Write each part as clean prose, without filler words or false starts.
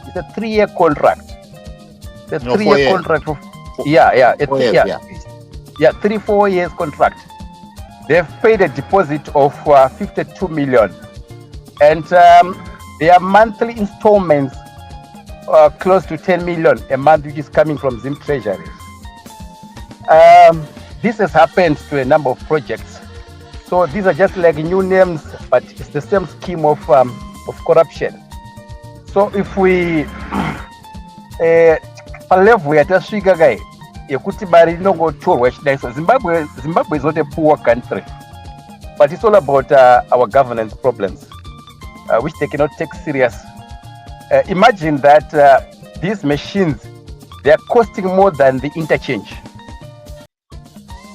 It's a 3-year contract. The No, 3-year contract. yeah. 3-4 years contract. They've paid a deposit of 52 million, and their monthly installments close to 10 million a month, which is coming from Zim treasuries. This has happened to a number of projects. So these are just like new names, but it's the same scheme of corruption. So if we level yatasvika kai yekuti mari inongotorwa chidai, so Zimbabwe is not a poor country, but it's all about our governance problems, which they cannot take serious. Imagine that these machines, they are costing more than the interchange.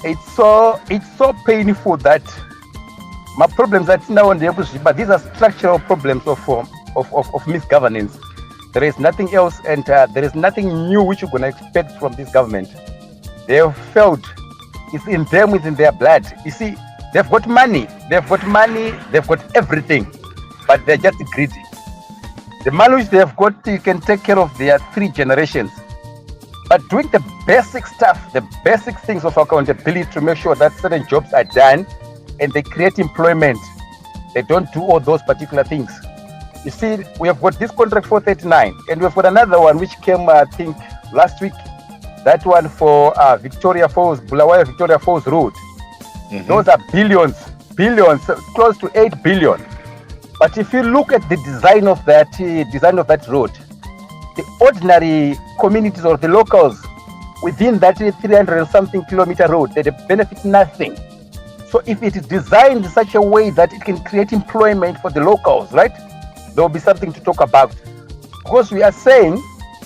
It's so painful that my problems are now on the opposite, but these are structural problems of misgovernance. There is nothing else, and there is nothing new which you're going to expect from this government. They have failed. It's in them, it's in their blood. You see, they've got money, they've got everything, but they're just greedy. The money which they've got, you can take care of their 3 generations. But doing the basic stuff, the basic things of accountability to make sure that certain jobs are done and they create employment, they don't do all those particular things. You see, we have got this contract 439, and we've got another one which came, I think, last week. That one for Victoria Falls, Bulawayo Victoria Falls Road. Mm-hmm. Those are billions, close to 8 billion. But if you look at the design of that road, the ordinary communities or the locals within that 300 and something kilometer road, they benefit nothing. So if it is designed in such a way that it can create employment for the locals, right, there will be something to talk about. Because we are saying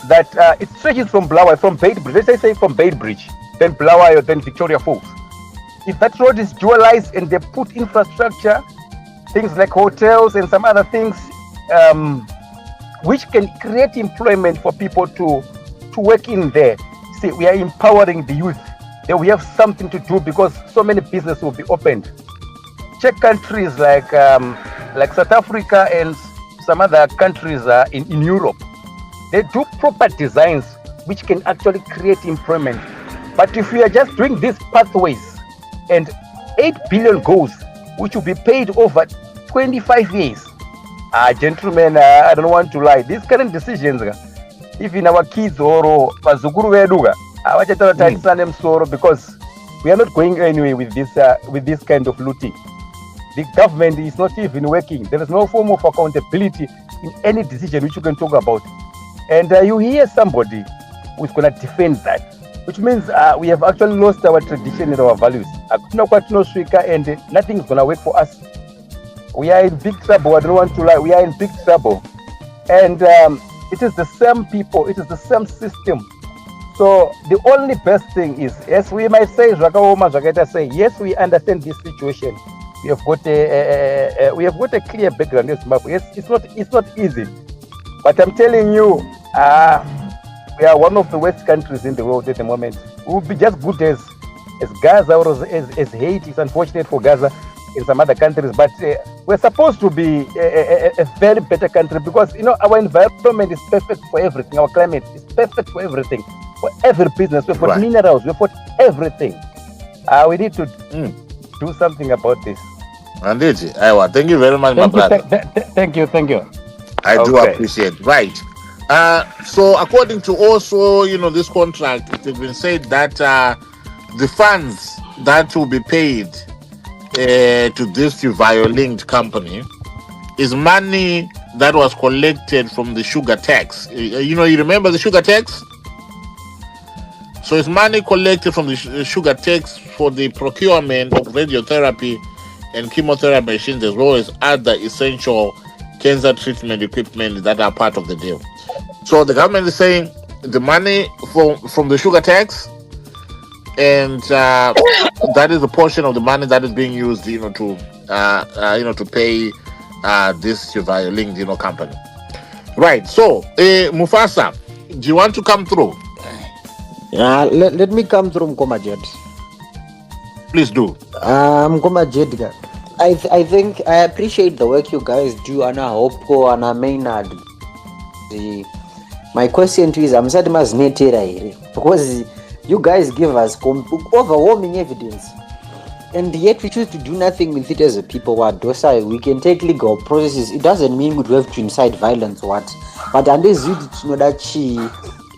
that it stretches from Bulawayo, from Beitbridge, let's say from Beitbridge, then Bulawayo, then Victoria Falls. If that road is dualized and they put infrastructure, things like hotels and some other things, which can create employment for people to work in there. See, we are empowering the youth. Then we have something to do because so many businesses will be opened. Check countries like South Africa and some other countries in Europe. They do proper designs which can actually create employment. But if we are just doing these pathways and 8 billion goes, which will be paid over 25 years, gentlemen, I don't want to lie. These current decisions, even our kids or Pazukuru Veduga, because we are not going anywhere with this kind of looting. The government is not even working. There is no form of accountability in any decision which you can talk about. And you hear somebody who's going to defend that, which means we have actually lost our tradition and our values. And nothing is going to work for us. We are in big trouble. I don't want to lie. We are in big trouble. And it is the same people. It is the same system. So the only best thing is, yes, we might say, yes, we understand this situation. We have got a clear background in Zimbabwe. Yes, it's not easy. But I'm telling you, we are one of the worst countries in the world at the moment. We will be just good as Gaza or as Haiti. It's unfortunate for Gaza in some other countries, but we're supposed to be a very better country because, our environment is perfect for everything. Our climate is perfect for everything, for every business. We've got minerals, we've got everything. We need to do something about this. Andiji, Aiwa, thank you very much, my brother. Thank you. I do appreciate it. Right. So according to also, this contract, it has been said that the funds that will be paid to this violent company is money that was collected from the sugar tax. You remember the sugar tax? So it's money collected from the sugar tax for the procurement of radiotherapy and chemotherapy machines, as well as other essential cancer treatment equipment that are part of the deal. So the government is saying the money from the sugar tax, and that is a portion of the money that is being used, to pay this violent, company. Right. So, Mufasa, do you want to come through? Let me come through, Mkomajet. Please do. Mkomajet, I think I appreciate the work you guys do, and I hope and I Maynard, My question to you is, I'm sad because you guys give us overwhelming evidence, and yet we choose to do nothing with it as a people. What docile? We can take legal processes. It doesn't mean we have to incite violence. What? But unless you know that she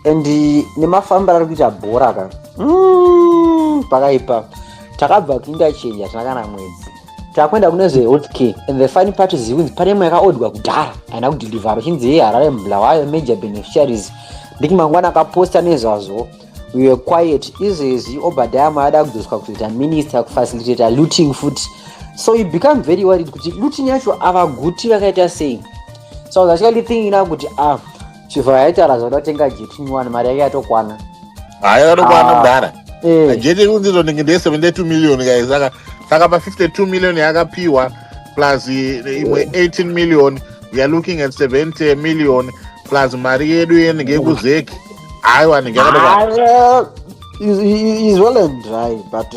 and the nemafamba ari kuita bhora ka pakaipa takabva kuindachenja takana mwedzi takwenda kune zvehealthcare, and the funny part is pane imwe yakaodwa kudhara haina kudhilivhara chinzi yeharare mbulawayo major beneficiaries. ndiki mangwana akaposta nezvazvo, we were quiet. Izvezvi obadiah maada kudzoswa kuzoita minister kufacilitata looting foot, so you become very worried kuti looting yacho avaguti vakaita sei. So I was actually thinking now kuti chivha yaitaura zvakatenga jet nyuwani mari yake yatokwana ayatokwana kudhara jeti kunziro ndenge ndeye 72 million guys saka pa 52 million yakapiwa plus imwe 18 million we are looking at 70 million plus mari yedu yenenge kuzeki aiwa ndenge yakatokwana. He's well and dry, but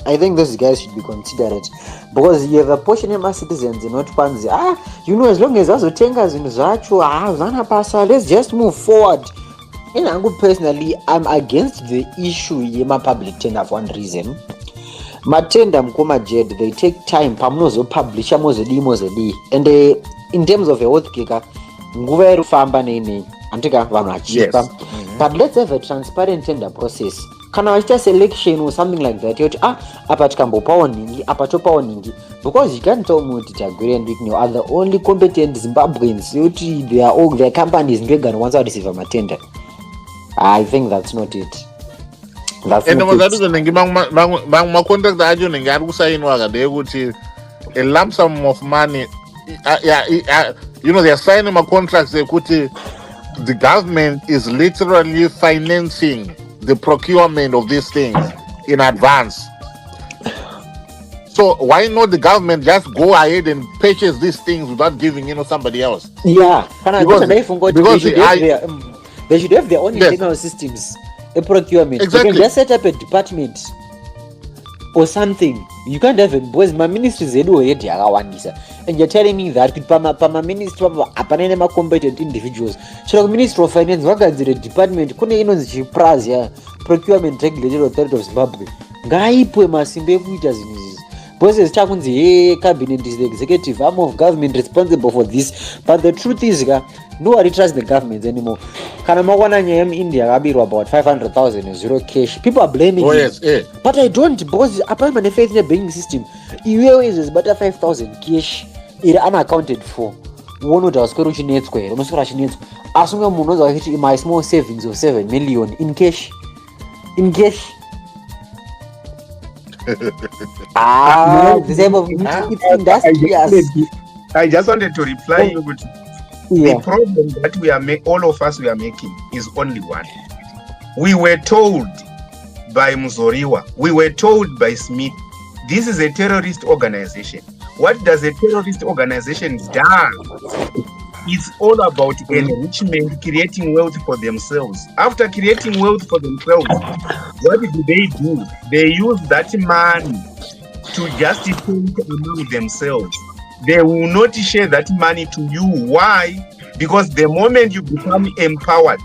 I think those guys should be considerate because you have a portion of my citizens not panzi. As long as azotenga zvinhu zvacho zvana pasa, let's just move forward. And personally, I'm against the issue yema public tender for one reason. Matenda mkoma jed, they take time pamunozo publisha mozedi and in terms of a healthcare nguva yerufamba nei antika vanhu vachipa. But let's have a transparent tender process. Kana vachiita selection or something like that yoti apa tikambopawo ningi apa topawo ningi, because you can't tell me kuti Tagore and Whitney are the only competent Zimbabweans yoti their companies ngega ones are receive matender. I think that's not it. That's and not it. And my contract ajo nenge ari kusainwa akadai kuti a lump sum of money they are signing my contracts ekuti the government is literally financing the procurement of these things in advance. So why not the government just go ahead and purchase these things without giving somebody else? Yeah, because they should have their own internal systems. A procurement. Exactly. You can just set up a department or something. You can't have it because my ministry is already akawandisa. And you're telling me that pama ministry apanene ma competent individuals. So Ministry of Finance wakadzire department kune inonzi chipraz ya Procurement Regulatory Authority of Zimbabwe. Ngaipwe masimbe ekuita zvinhu izvi. Because chakunzi cabinet is the executive arm of government responsible for this. But the truth is nobody trusts the government anymore. Kana makwana nyaya India kabirwa about 500,000 zero cash. People are blaming him. Yes, But I don't, because apart from the faith in the banking system, iwewe is better 5,000 cash iri unaccounted for. One would ask chinetswe, unosora chinetswe. Asunga munhu oza kuti my small savings of 7 million in cash. The same of it's industrious. I just wanted to reply you with the problem that all of us are making is only one. We were told by Muzoriwa, we were told by Smith, this is a terrorist organization. What does a terrorist organization do? It's all about enrichment, creating wealth for themselves. After creating wealth for themselves, what do? They use that money to just think among themselves. They will not share that money to you. Why? Because the moment you become empowered,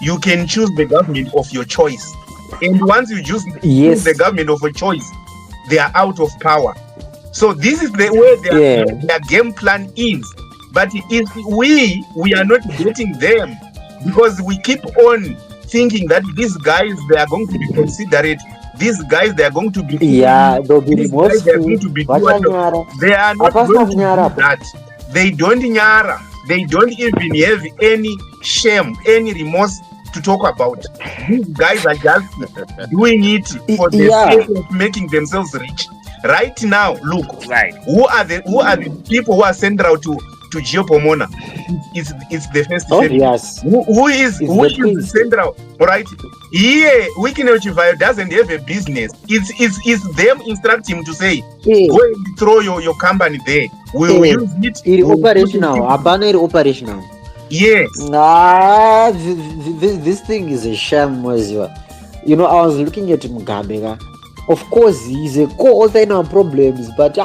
you can choose the government of your choice. And once you choose the government of your choice, they are out of power. So this is the way their game plan is. But if we are not getting them, because we keep on thinking that these guys, they are going to be considerate. These guys, they are going to be they'll be remorseful. They are going to be they are not going to do that. They don't nyara. They don't even have any shame, any remorse to talk about. These guys are just doing it for the sake of making themselves rich. Right now, look, who are the people who are sent out to Geopomona? It's the first who is the central, right? Here, Wikineochivayo doesn't have a business. It's them instruct him to say, go and throw your company there. We'll use it. It's operational. Yes. This thing is a sham, I was looking at Mugabe. Of course, he's a co-author in our problems, but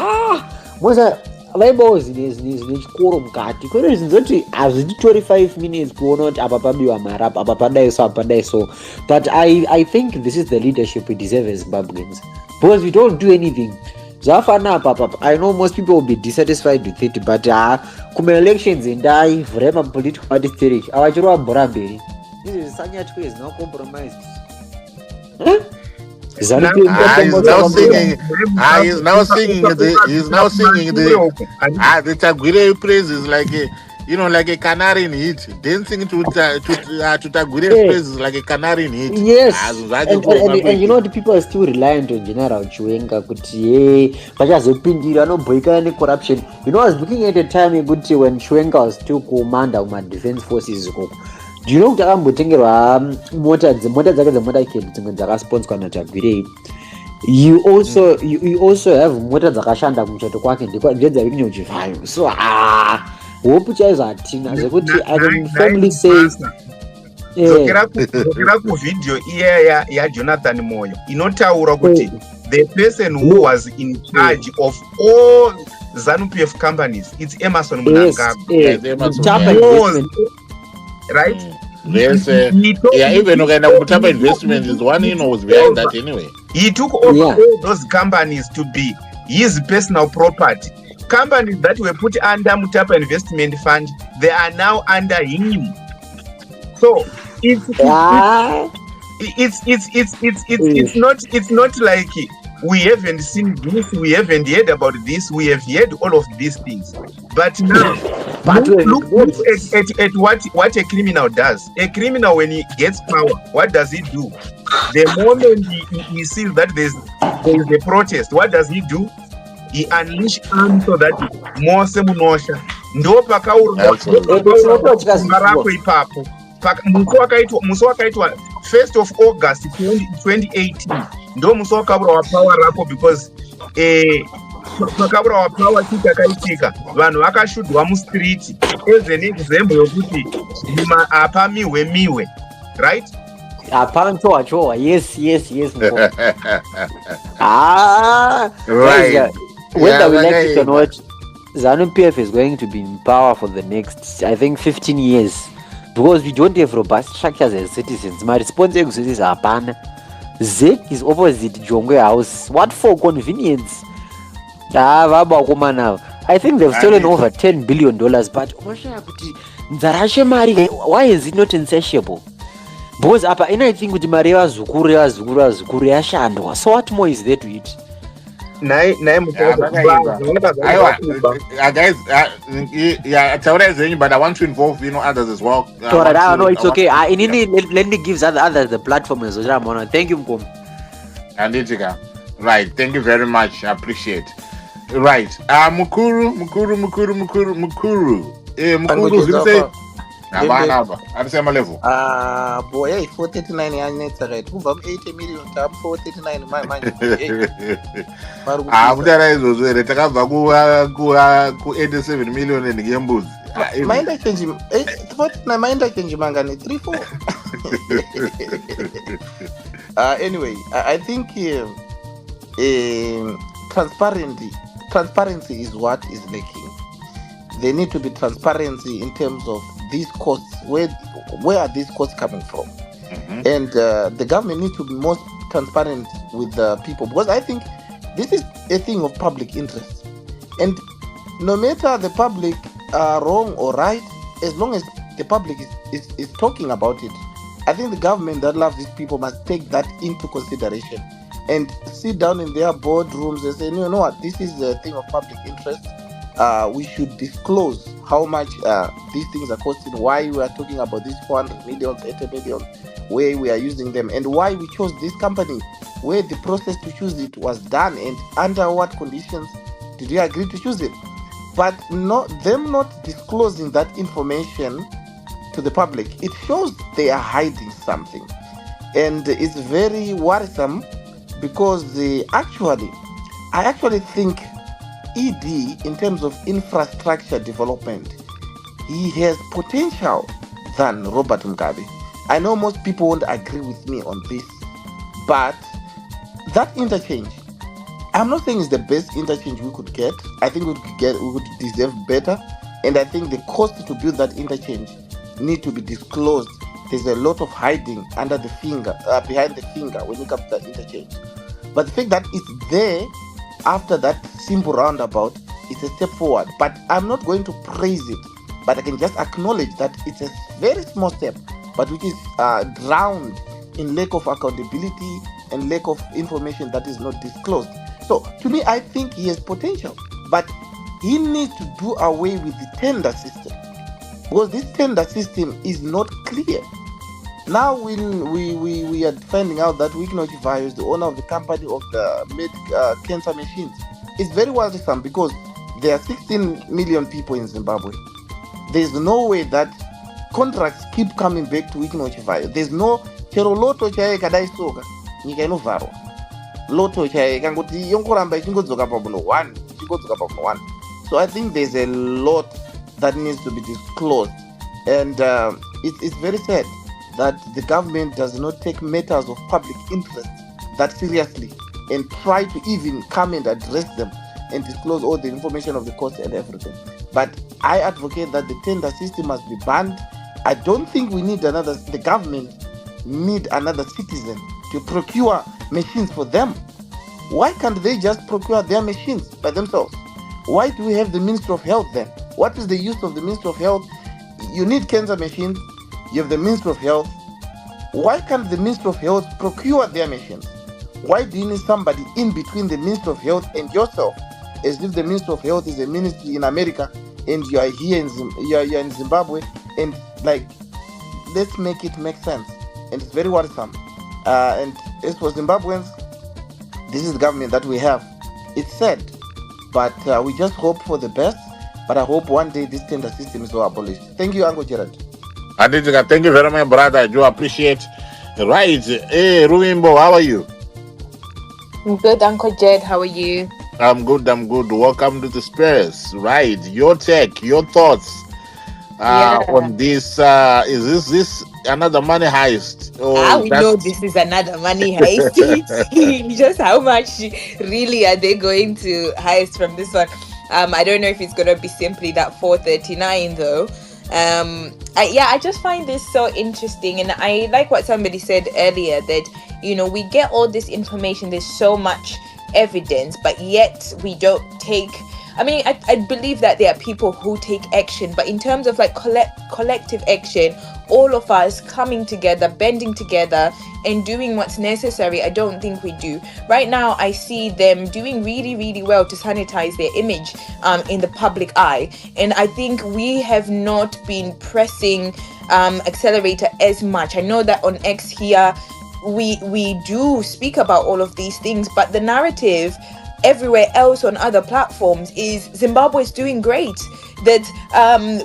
vaibawo zvine chikoro mukati kwete zvinzoti hazvititori 5 minutes kuona kuti apa pabiwa mari apa padai so but I think this is the leadership we deserve as Zimbabweans, because we don't do anything. Zvafana apa I know most people will be dissatisfied with it, but kuma-elections endai vhura political party steering avachirova bhora mberi izvi zvisanyatwe is now compromised. He's now singing the Tagwire praise is like a, like a canary in heat. Dancing to Tagwire praise is like a canary in heat. Yes, and the people are still reliant on General Chiwenga. Kuti vachazopindira anobhoika necorruption. I was looking at a time kuti when Chiwenga was still commander of my defense forces. Do you know kuti akambotengerwa mota dzake dzemotakedi dzimwe dzakasponswa naTagwire. You also have mota dzakashanda kumuchato kwake ndedzari kunyojivhayo. So hope chaizo hatina zvekuti I can firmly say dzokera kuvidhio iya yaJonathan Moyo inotaura kuti the person who was in charge of all ZANU-PF companies, it's Emerson Mnangagwa. Right? Yes, even ukaenda kutapa investment is one who's behind that anyway. He took over all those companies to be his personal property. Companies that were put under Mutapa Investment Fund, they are now under him. So it's not like we haven't seen this, we haven't heard about this, we have heard all of these things. But now look at what a criminal does. A criminal, when he gets power, what does he do? The moment he sees that there is a protest, what does he do? He unleash arms so that more semunosha ndo pakaurwa ipapo musi wakaitwa 1st of August 2018 ndo musi wakaurawa power rako, because pakaurawa power chitakaitika vanhu vakashudwa mustreet as an example yokuti apa miwe right. Chowa. Yes. Right. Whether we like it or not, ZANU-PF is going to be in power for the next, I think, 15 years. Because we don't have robust structures as citizens. My response is hapana. ZEC is opposite Jongwe House. What for convenience? I think they've stolen over $10 billion, but why is it not insatiable? Because I think with Mari Zukuri yashandwa. So what more is there to it? Guys, but I want to involve others as well. No, it's okay. Let me give others the platform as well. Thank you, Mkom. Right, thank you very much. I appreciate. Right, Mukuru. Mukuru. Anasema level. Boy, 439 yanetsa right. Kubva 80 million tam 439 manje. Mudara izozvere takabva ku 87 million ngembuzi. Mind change 49 mind change mangane 34. Anyway, I think transparency is what is lacking. There need to be transparency in terms of these costs. Where are these costs coming from? Mm-hmm. And the government needs to be more transparent with the people, because I think this is a thing of public interest. And no matter the public are wrong or right, as long as the public is talking about it, I think the government that loves these people must take that into consideration and sit down in their boardrooms and say, you know what, this is a thing of public interest. We should disclose how much these things are costing, why we are talking about these 400 million, 80 million, where we are using them, and why we chose this company, where the process to choose it was done, and under what conditions did we agree to choose it. But not disclosing that information to the public, it shows they are hiding something. And it's very worrisome, because I actually think ED, in terms of infrastructure development, he has potential than Robert Mugabe. I know most people won't agree with me on this, but that interchange, I'm not saying it's the best interchange we could get. I think we could deserve better, and I think the cost to build that interchange need to be disclosed. There's a lot of hiding under the finger, behind the finger when it comes to that interchange. But the fact that it's there after that simple roundabout is a step forward. But I'm not going to praise it, but I can just acknowledge that it's a very small step, but which is drowned in lack of accountability and lack of information that is not disclosed. So to me, I think he has potential, but he needs to do away with the tender system, because this tender system is not clear. Now we are finding out that Wikinochivayo is the owner of the company of the cancer machines. It's very worrisome because there are 16 million people in Zimbabwe. There's no way that contracts keep coming back to Wikinochivayo. There's no chero loto chaye kadai soka nyika inovharwa. Loto chaye kangoti yongoramba ichingodzoka pamunhu 1 ichingodzoka pamunhu 1. So I think there's a lot that needs to be disclosed, and it's very sad that the government does not take matters of public interest that seriously and try to even come and address them and disclose all the information of the cost and everything. But I advocate that the tender system must be banned. I don't think the government need another citizen to procure machines for them. Why can't they just procure their machines by themselves? Why do we have the Ministry of Health then? What is the use of the Ministry of Health? You need cancer machines, you have the Ministry of Health. Why can't the Ministry of Health procure their machines? Why do you need somebody in between the Ministry of Health and yourself? As if the Ministry of Health is a ministry in America and you are here you're in Zimbabwe, and let's make it make sense. And it's very worrisome. And as for Zimbabweans, this is the government that we have. It's sad, but we just hope for the best. But I hope one day this tender system is all abolished. Thank you, Uncle Gerard. Aditya, thank you very much, brother. I do appreciate. Right. Hey, Ruimbo, how are you? I'm good, Uncle Jed. How are you? I'm good. Welcome to the space. Right. Your take, your thoughts on this. Is this another money heist? We know this is another money heist. Just how much really are they going to heist from this one? I don't know if it's going to be simply that 439 though. I just find this so interesting, and I like what somebody said earlier that we get all this information, there's so much evidence, but yet we don't take. I believe that there are people who take action, but in terms of collective action, all of us coming together, bending together and doing what's necessary, I don't think we do. Right now, I see them doing really, really well to sanitize their image in the public eye. And I think we have not been pressing accelerator as much. I know that on X here, we do speak about all of these things, but the narrative everywhere else on other platforms is Zimbabwe is doing great, that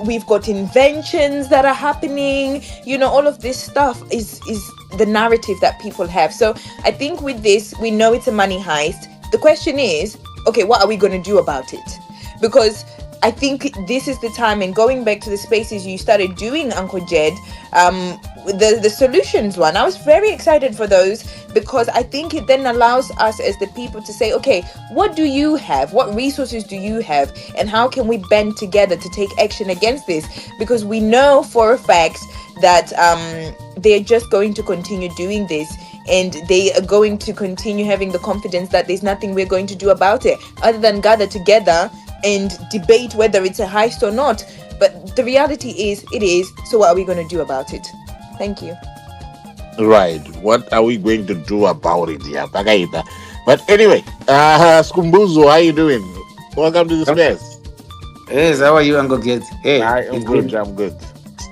we've got inventions that are happening, all of this stuff is the narrative that people have. So I think with this, we know it's a money heist. The question is, okay, what are we going to do about it? Because I think this is the time, and going back to the spaces you started doing, Uncle Jed, the solutions one, I was very excited for those, because I think it then allows us as the people to say, okay, what do you have? What resources do you have? And how can we band together to take action against this? Because we know for a fact that they're just going to continue doing this, and they are going to continue having the confidence that there's nothing we're going to do about it other than gather together and debate whether it's a heist or not. But the reality is, it is. So what are we going to do about it? Thank you. Right. What are we going to do about it? Yeah, but anyway, Skumbuzo, how you doing? Welcome to the space. Yes, how are you, Uncle Get? Hey, I'm good. I'm good.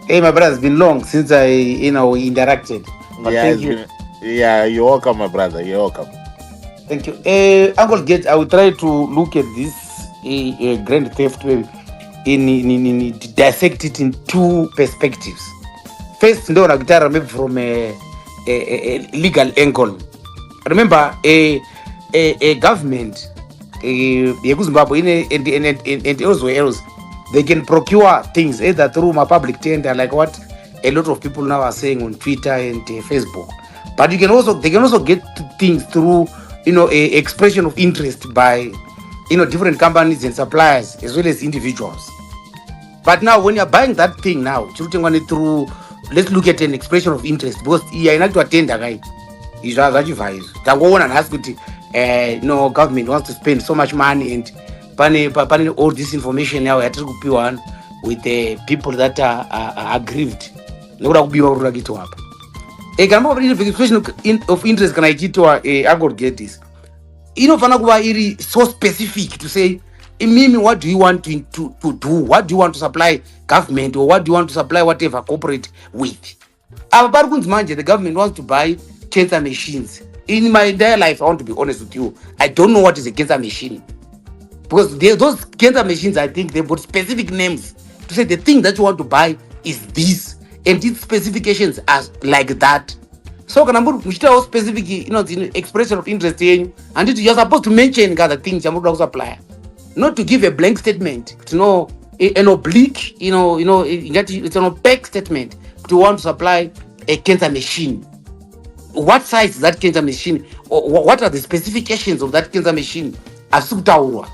Hey, my brother, it's been long since we interacted. But thank you. You're welcome, my brother. You're welcome. Thank you. Uncle Get, I will try to look at this grand theft in dissect it in two perspectives. First, maybe from a legal angle. Remember, a government, Zimbabwe, and elsewhere else, they can procure things either through my public tender, like what a lot of people now are saying on Twitter and Facebook. But they can also get things through a expression of interest by different companies and suppliers as well as individuals. But now when you're buying that thing now, through, let's look at an expression of interest, because I like to attend that guy. Is advice. That one and ask government wants to spend so much money and panning all this information now at one with the people that are aggrieved. No, that would be all to up. A expression of interest can I get to aggregate this. Fanakuba so specific to say, Mimi, what do you want to do? What do you want to supply government, or what do you want to supply whatever corporate with? The government wants to buy cancer machines. In my entire life, I want to be honest with you, I don't know what is a cancer machine. Because those cancer machines, I think they've got specific names to say the thing that you want to buy is this, and its specifications are like that. So can I specific, the expression of interest in, and you're supposed to mention other things you're not supply, not to give a blank statement, to know an oblique, it's an opaque statement to want to supply a cancer machine. What size is that cancer machine? Or what are the specifications of that cancer machine? Asutaurwa.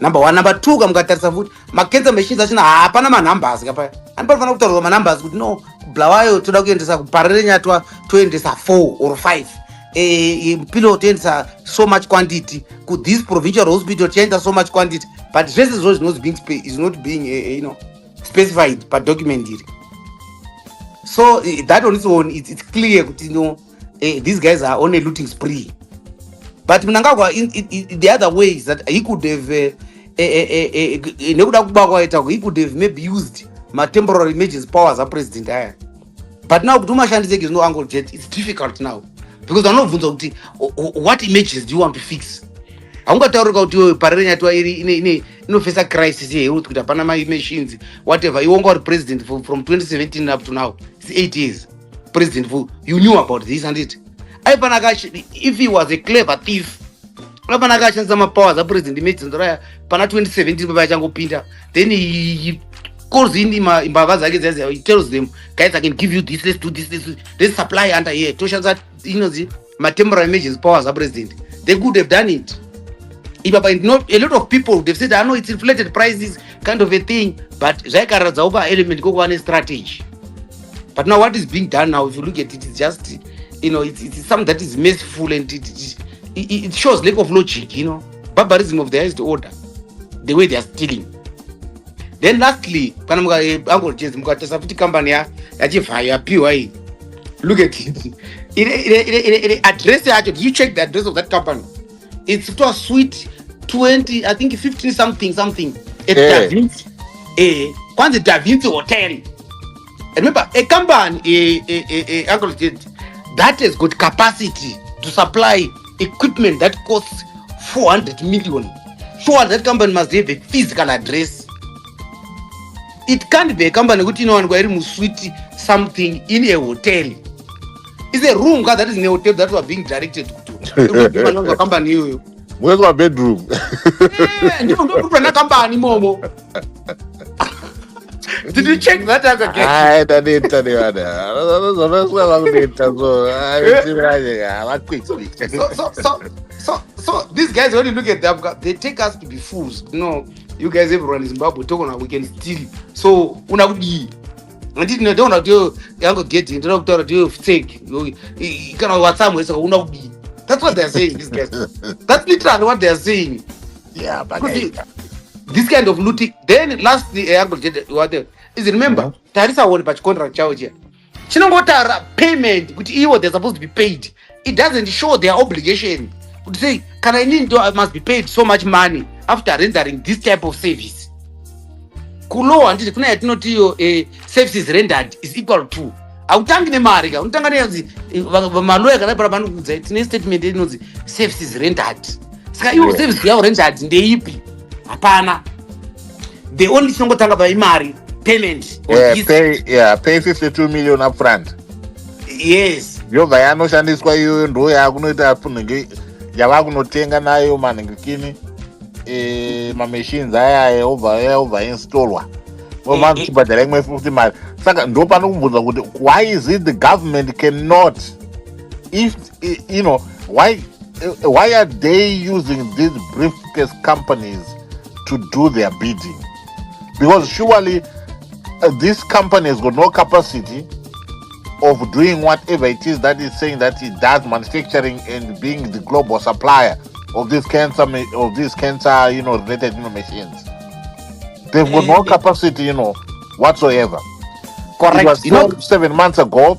Number one. Number two, kamkatarisa futhi ma-cancer machines achina hapana ma-numbers kapaya. Andipanofana kutaurwa ma-numbers kuti no kubulawayo toda kuendesa kuparire nyatwa toendesa 4 or 5. Pilo toendesa so much quantity. Could this provincial hospital change so much quantity? But this is not being specified but documented. So that on its own, it's clear that these guys are on a looting spree. But the other ways that he could have he could have maybe used my temporary images powers as president. But now is no angle jet. It's difficult now because I know what images do you want to fix? I'm going to talk about you face a crisis here with the Panama machines, whatever. You won't got president from 2017 up to now. It's 8 years. President, you knew about this and it. If he was a clever thief, some powers a president, he made Pana 2017, then he calls in he tells them, guys, I can give you this, let's do this, let's supply under here. That my temporary images powers a president. They could have done it. A lot of people, they've said, I know it's inflated prices, kind of a thing, but element go one strategy. But now what is being done now, if you look at it, it's just, it's something that is merciful and it shows lack of logic, barbarism of the highest order, the way they are stealing. Then lastly, Uncle James, company, look at it. Address, you check the address of that company. It's to a suite 20, I think 15 something. At Da Vinci. The Da Vinci Hotel. And remember, a company, that has got capacity to supply equipment that costs 400 million. So that company must have a physical address. It can't be a company which and suite something in a hotel. It's a room that is in a hotel that was being directed to. Company. Where's my bedroom? Did you check that as a I didn't tell you that. So these guys, when you look at them, they take us to be fools. You guys, everyone in Zimbabwe talking we can steal. So I didn't know do you get it. Don't do fake. You cannot what somewhere so that's what they're saying. These guys. That's literally what they're saying. Yeah, but this kind of looting. Then lastly, remember, Tarisa won but contract charge here. She don't got payment which they're supposed to be paid. It doesn't show their obligation. Would say, I must be paid so much money after rendering this type of service. Kulo and a services rendered is equal to. Autangi Marika, Untangani, Maloya, it's an statement services rendered. You service rendered in the EP. Apana. The only thing talk about Imari payment. Pay 52 million up front. Yes. Yo bayano shandis kwa yo ndo ya kunoita punenge ya wakunotenga nayo manengekini ma machines aya over installwa. Man chibadala ngwe 50 mali. Saka ndo panokumbudza kuti why is it the government cannot, if why why are they using these briefcase companies to do their bidding? Because surely this company has got no capacity of doing whatever it is that is saying that it does manufacturing and being the global supplier of this cancer related machines. They've got no capacity whatsoever. Correct. It was sold 7 months ago,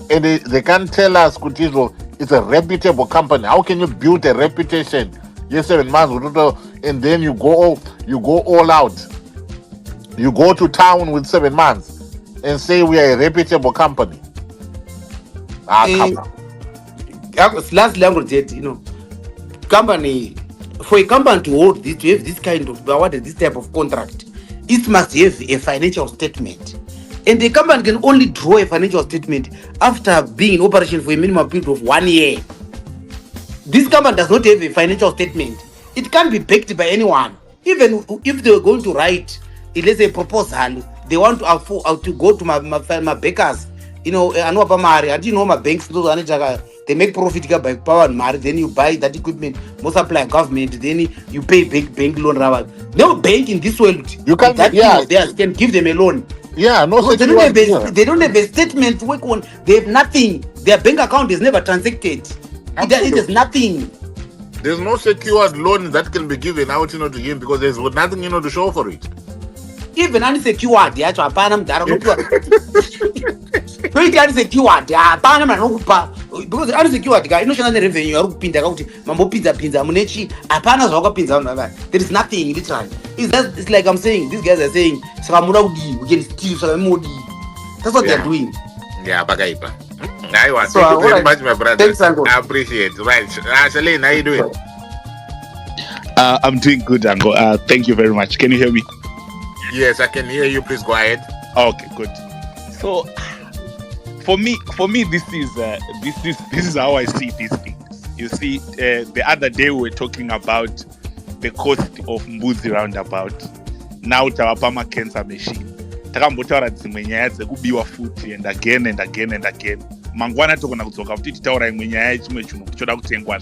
and they can't tell us Kutizo it's a reputable company. How can you build a reputation? Yes, 7 months, and then you go all out. You go to town with 7 months and say we are a reputable company. Come on. Last language, company, for a company to hold this, to have this kind of this type of contract, it must have a financial statement. And the company can only draw a financial statement after being in operation for a minimum period of 1 year. This company does not have a financial statement. It can't be backed by anyone. Even if they were going to write, let's say, a proposal, they want to afford to go to my bankers. I know about my banks, they make profit by power and money. Then you buy that equipment, most supply government, then you pay bank loan. No bank in this world, You can't, can give them a loan. Yeah, no. They don't have a statement to work on. They have nothing. Their bank account is never transacted. It is nothing. There's no secured loan that can be given out, to him because there's nothing, to show for it. Even unsecured, because unsecured, because unsecured guy, revenue, there is nothing literally. It's like I'm saying, these guys are saying, we can steal. That's what they're doing. Yeah, Bagaipa. Thank you very much, my brother. Thanks, Uncle. I appreciate it. Right. Shalane, how you doing? I'm doing good, Uncle. Thank you very much. Can you hear me? Yes, I can hear you. Please go ahead. Okay, good. So, for me, this is how I see these things. You see, the other day we were talking about the cost of Mbuzi roundabout. Now tawapama cancer machine. Takambotaura dzimwe nyaya dzekubiwa futi and again and again and again. Mangwana tokona kudzoka futi titaura imwe nyaya yechimwe chinhu choda kutengwa.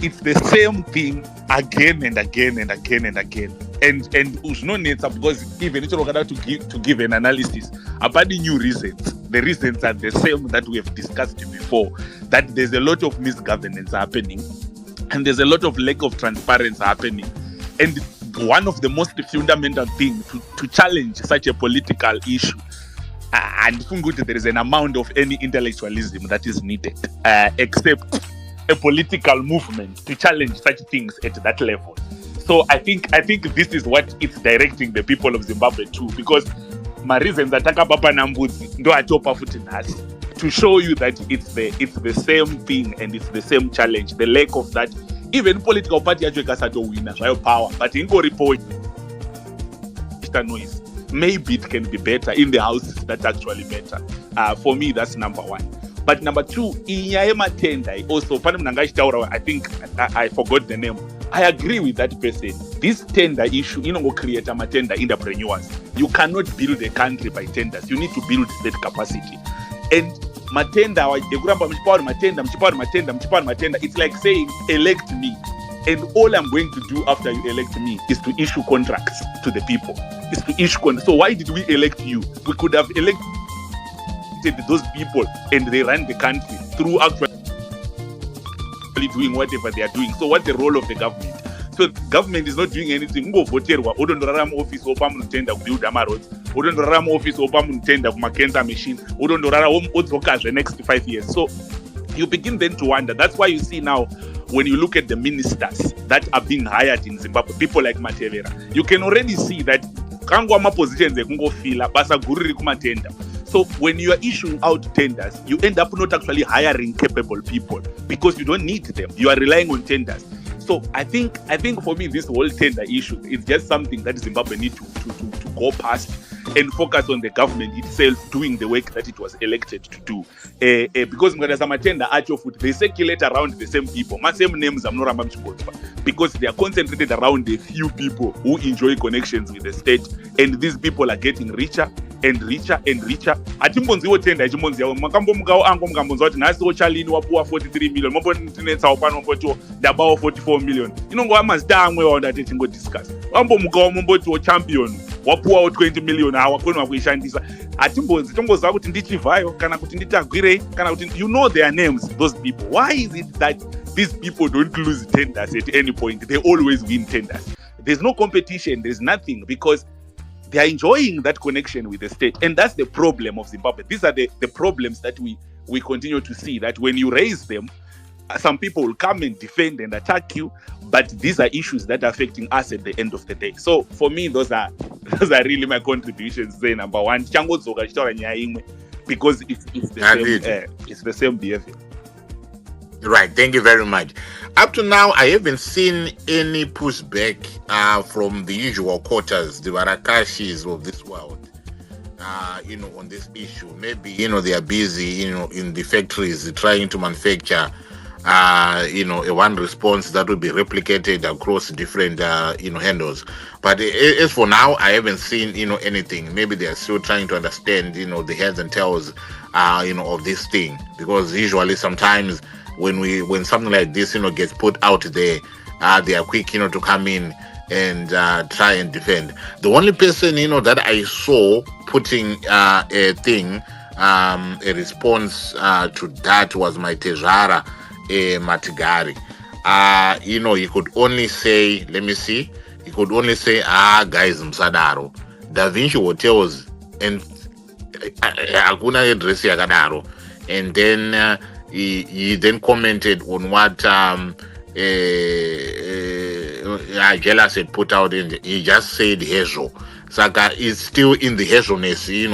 It's the same thing again and again and again and again. And zvinonetsa because even if you're to give an analysis about the new reasons, the reasons are the same that we have discussed before, that there's a lot of misgovernance happening and there's a lot of lack of transparency happening. And one of the most fundamental things to challenge such a political issue, and there is an amount of any intellectualism that is needed, except a political movement to challenge such things at that level. So I think this is what it's directing the people of Zimbabwe to, because my reasons ataka papa Nambudzi ndo atopa futi nhasi to show you that it's the same thing and it's the same challenge, the lack of that. Even political party yacho ikasatowina zvayo power, but ingoripo noise. Maybe it can be better in the houses. That's actually better. For me, that's number one. But number two, inyaya matenda also pane munhu angachitaura, I think I forgot the name. I agree with that person. This tender issue create matenda entrepreneurs. You cannot build a country by tenders. You need to build state capacity. And matenda, it's like saying elect me. And all I'm going to do after you elect me is to issue contracts to the people. So why did we elect you? We could have elected those people and they run the country through actually doing whatever they are doing. So what's the role of the government? So the government is not doing anything. Voterwa, odondorara office opa munotenda kubuild roads, odondorara office opa munotenda kumakenza machine, odondorara odzoka the next 5 years. So you begin then to wonder. That's why you see now, when you look at the ministers that are being hired in Zimbabwe, people like Matevera, you can already see that kangwa positions ekungofila basa guru kumatenda. So when you are issuing out tenders, you end up not actually hiring capable people because you don't need them. You are relying on tenders. So I think for me, this whole tender issue is just something that Zimbabwe needs to go past and focus on the government itself doing the work that it was elected to do. Because they circulate around the same people. My same names I'm not because they are concentrated around a few people who enjoy connections with the state, and these people are getting richer and richer and richer. Atimbonziwo tender ichimbonziwa makambomukawo ango mukambonzwa kuti nhasi Ochalini wapuwa 43 million mambonetsawo pano mbotiwo ndabawo 44 million inongova mazita amwe waundati tingodiscuss wambomukawo mombotiwo champion wapuwawo 20 million hawakoniwa kuishandisa. Atimbonzi tongoziva kuti ndichivhayo kana kuti nditagwirei kana kuti you know their names, those people. Why is it that these people don't lose tenders at any point? They always win tenders. There's no competition, there's nothing, because they are enjoying that connection with the state. And that's the problem of Zimbabwe. These are the problems that we continue to see, that when you raise them, some people will come and defend and attack you, but these are issues that are affecting us at the end of the day. So for me, those are really my contributions. Say number one, because it's the same behavior. Right, thank you very much. Up to now, I haven't seen any pushback from the usual quarters, the Varakashis of this world, on this issue. Maybe, they are busy, in the factories trying to manufacture, a one response that will be replicated across different, handles. But as for now, I haven't seen, anything. Maybe they are still trying to understand, the heads and tails, of this thing. Because usually sometimes when something like this, gets put out there, they are quick, to come in and try and defend. The only person, that I saw putting a thing, a response to that was my Tejara Matigari. He could only say, let me see, he could only say, guys, Msadaro, Da Vinci hotels, and hakuna address yakadaro. And then he then commented on what Jealous had put out, and he just said Hezo. Saka is still in the Hezoness, in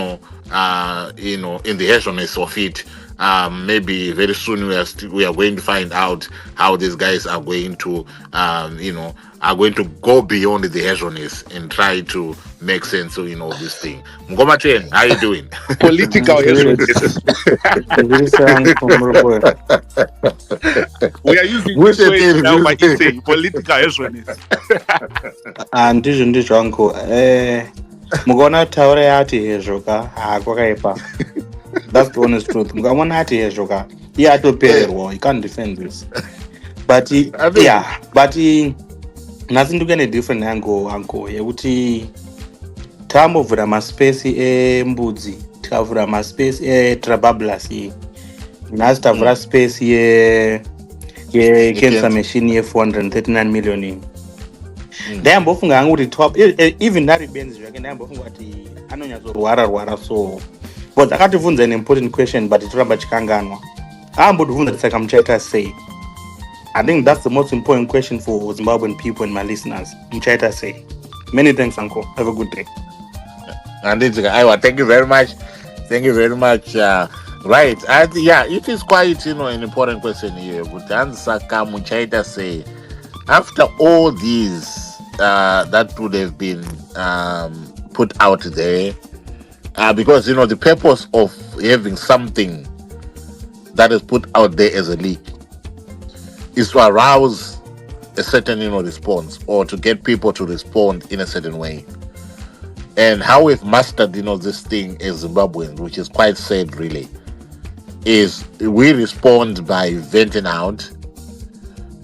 the Hezoness of it. Maybe very soon we are going to find out how these guys are going to are going to go beyond the Hezoness and try to make sense of this thing. Mngoma Chen, how you doing? Political Hezoness. We are using this way now by saying political Hezoness. Ndizvo hangu mukaona taura yati hezvoka kwakaipa. That's the honest truth. Mukaona ati hezvoka iye atopererwa, you can't defend this. But nhasi ndikuenda different angle yekuti tambovhura maspesi embudzi tikavhura maspesi etrabablas nhasi tavhura space yecancer machine ye439 million. Ndayambofunga hangu kuti even nari benzi zvake ndayambofunga kuti anonyatsorwara so but akativunza an important question but itoramba chikanganwa. Ambodivunza kuti saka muchaita sei. I think that's the most important question for Zimbabwean people and my listeners. Muchaita sei. Many thanks, Uncle. Have a good day. Thank you very much. Thank you very much. Right. It is quite, an important question here. But Saka Muchaita say, after all these that would have been put out there, because the purpose of having something that is put out there as a leak is to arouse a certain response, or to get people to respond in a certain way. And how we've mastered this thing as Zimbabweans, which is quite sad really, is we respond by venting out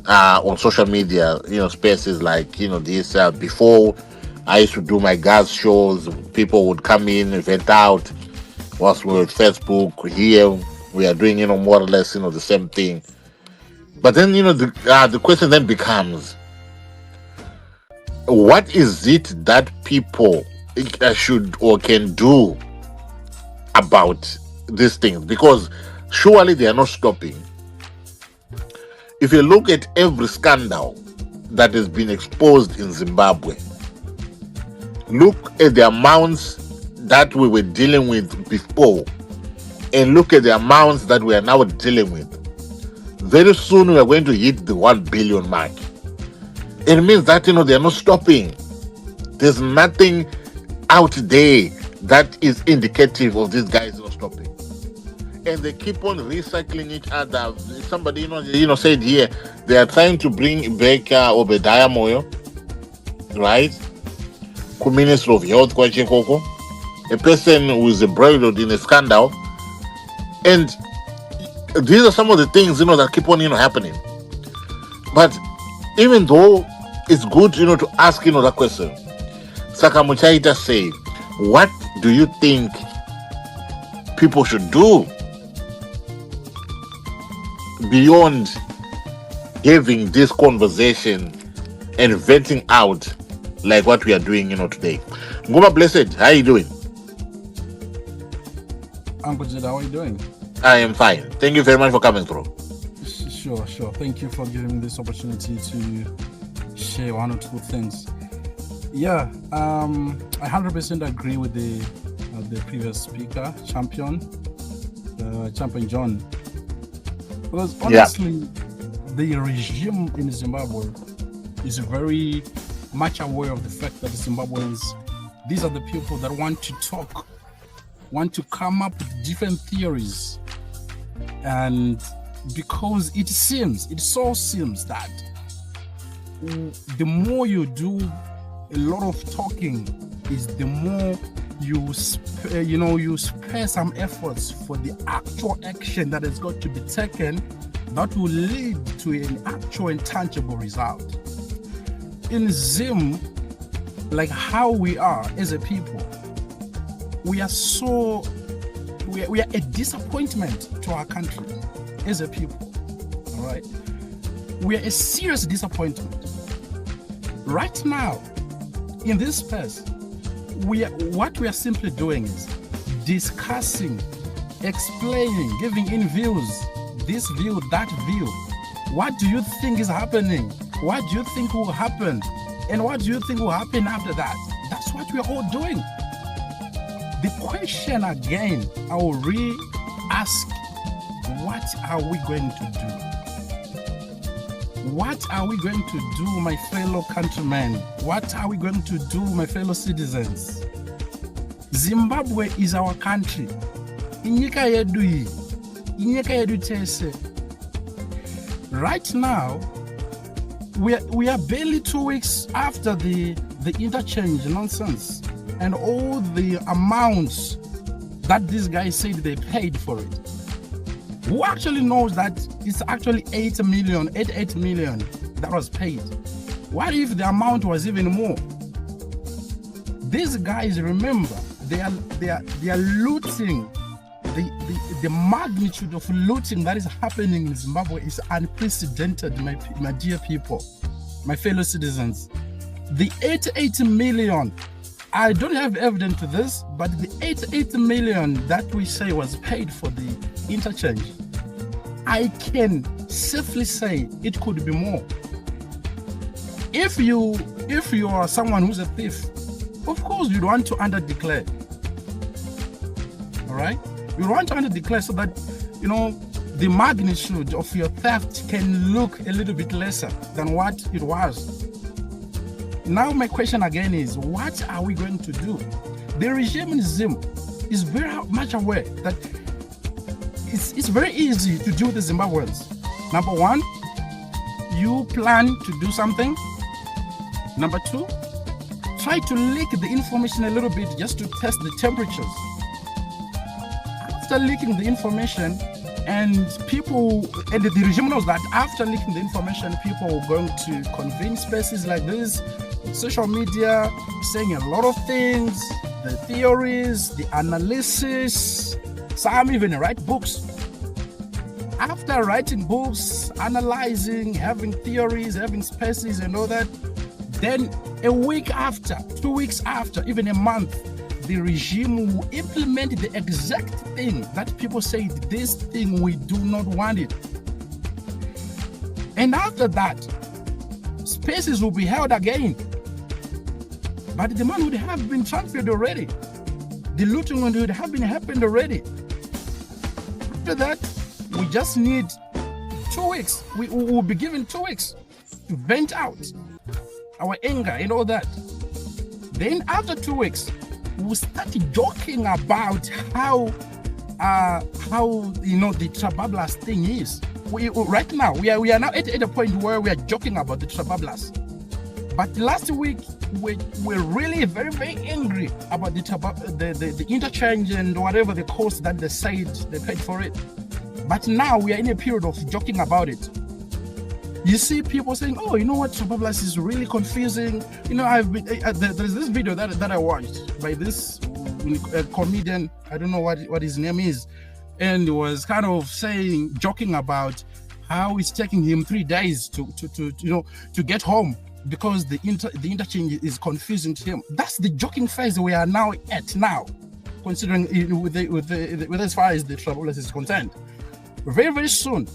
on social media, spaces like this. Before I used to do my gas shows, people would come in, vent out. Whilst we were at Facebook, here we are doing more or less the same thing. But then the question then becomes, what is it that people should or can do about these things? Because surely they are not stopping. If you look at every scandal that has been exposed in Zimbabwe, look at the amounts that we were dealing with before, and look at the amounts that we are now dealing with. Very soon we are going to hit the 1 billion mark. It means that they are not stopping. There's nothing out there that is indicative of these guys not stopping. And they keep on recycling each other. Somebody said here they are trying to bring back Obadiah Moyo, right? Minister of Health, a person who is embroiled in a scandal. And these are some of the things, that keep on, happening. But even though it's good, to ask, that question, Sakamuchaita say, what do you think people should do beyond having this conversation and venting out like what we are doing, today? Ngoma Blessed, how are you doing? Uncle Jed, how are you doing? I am fine. Thank you very much for coming through. Sure. Thank you for giving me this opportunity to share one or two things. Yeah, I 100% agree with the previous speaker, Champion John. Because honestly, the regime in Zimbabwe is very much aware of the fact that the Zimbabweans, these are the people that want to talk, want to come up with different theories. And because it so seems that the more you do a lot of talking, is the more you spare some efforts for the actual action that has got to be taken that will lead to an actual and tangible result. In Zim, like how we are as a people, we are a disappointment to our country as a people. All right, we are a serious disappointment. Right now, in this space, what we are simply doing is discussing, explaining, giving in views, this view, that view. What do you think is happening? What do you think will happen? And what do you think will happen after that? That's what we are all doing. The question again, I will re-ask, what are we going to do? What are we going to do, my fellow countrymen? What are we going to do, my fellow citizens? Zimbabwe is our country. Inyika yedu hii, inyika yedu tese. Right now, we are barely 2 weeks after the interchange nonsense and all the amounts that these guys said they paid for it. Who actually knows that it's actually 88 million that was paid? What if the amount was even more? These guys, remember, they are looting. The magnitude of looting that is happening in Zimbabwe is unprecedented, my dear people, my fellow citizens. The 88 million, I don't have evidence to this, but the 88 million that we say was paid for the interchange, I can safely say it could be more. If you are someone who's a thief, of course you'd want to underdeclare. All right? You want to underdeclare so that, the magnitude of your theft can look a little bit lesser than what it was. Now my question again is, what are we going to do? The regime in Zim is very much aware that it's very easy to deal with the Zimbabweans. Number one, you plan to do something. Number two, try to leak the information a little bit just to test the temperatures. After leaking the information, and the regime knows that after leaking the information, people are going to convene spaces like this, social media, saying a lot of things, the theories, the analysis, some even write books. After writing books, analyzing, having theories, having spaces and all that, then a week after, 2 weeks after, even a month, the regime will implement the exact thing that people say, this thing, we do not want it. And after that, spaces will be held again. But the money would have been transferred already. The looting would have been happened already. After that, we just need 2 weeks. We will be given 2 weeks to vent out our anger and all that. Then after 2 weeks, we'll start joking about how the Trabablas thing is. Right now we are now at a point where we are joking about the Trabablas. But last week, we're really very, very angry about the interchange and whatever the cost that they said they paid for it. But now we are in a period of joking about it. You see people saying, "Oh, you know what? Superblast is really confusing." You know, there's this video that I watched by this comedian. I don't know what his name is, and he was kind of joking about how it's taking him 3 days to get home because the interchange is confusing to him. That's the joking phase we are now at now, considering with as far as the Superblast is concerned. Very, very soon,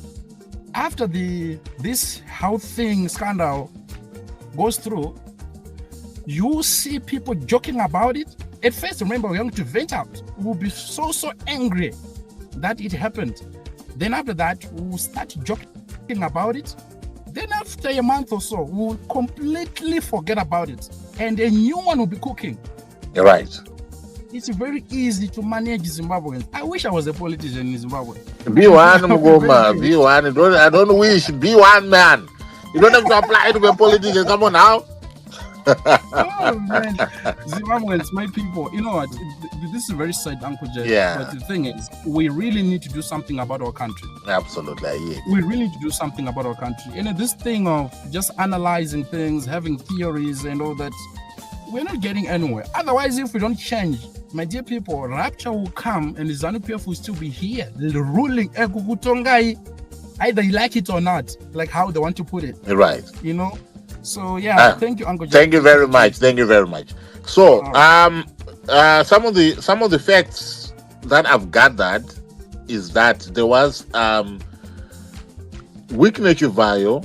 after this how thing scandal goes through, you see people joking about it. At first, remember, we're going to vent out. We'll be so angry that it happened. Then after that, we'll start joking about it. Then after a month or so, we'll completely forget about it. And a new one will be cooking. You're right. It's very easy to manage Zimbabweans. I wish I was a politician in Zimbabwe. Be one, Mugoma. Be one. I don't wish. Be one, man. You don't have to apply to be a politician. Come on now. Oh, man. Zimbabweans, my people. You know what? This is very sad, Uncle Jay. Yeah. But the thing is, we really need to do something about our country. Absolutely. Yeah. We really need to do something about our country. And this thing of just analyzing things, having theories and all that, we're not getting anywhere. Otherwise, if we don't change, my dear people, rapture will come and the ZANU-PF will still be here, ruling either you like it or not, like how they want to put it. Right. You know? So yeah, thank you, Uncle Jay. Thank you very much. Thank you very much. So some of the facts that I've gathered is that there was Weakness Vayo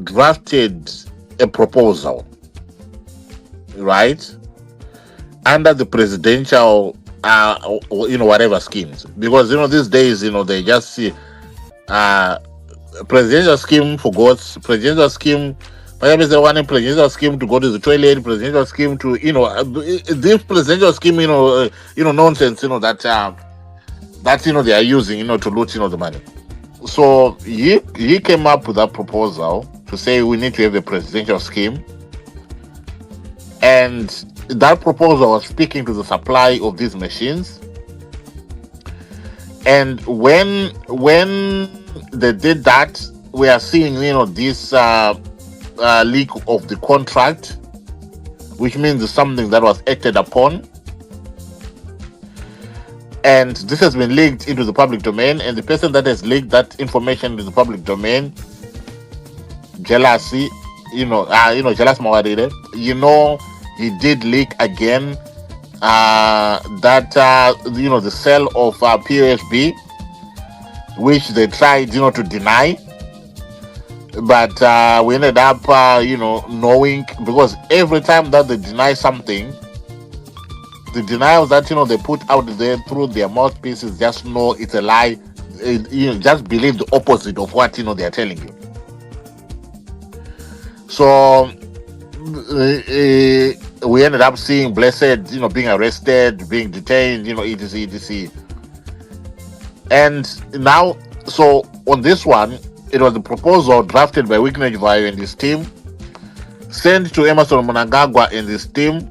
drafted a proposal, right, under the presidential whatever schemes, because these days they just see presidential scheme for goats, presidential scheme. Maybe they want a presidential scheme to go to the toilet, presidential scheme to this presidential scheme nonsense that they are using to loot the money. So he came up with that proposal to say we need to have a presidential scheme, and that proposal was speaking to the supply of these machines. And when they did that, we are seeing this leak of the contract, which means it's something that was acted upon, and this has been leaked into the public domain. And the person that has leaked that information into the public domain, Jealousy, Jealous Mawadire, he did leak again that the sale of POSB, which they tried to deny. But we ended up, knowing, because every time that they deny something, the denials that they put out there through their mouthpieces, just know it's a lie. Just believe the opposite of what they are telling you. So we ended up seeing Blessed, being arrested, being detained, etc. And now, so on this one, it was the proposal drafted by Weakness Vayo and his team, sent to Emerson Mnangagwa and his team.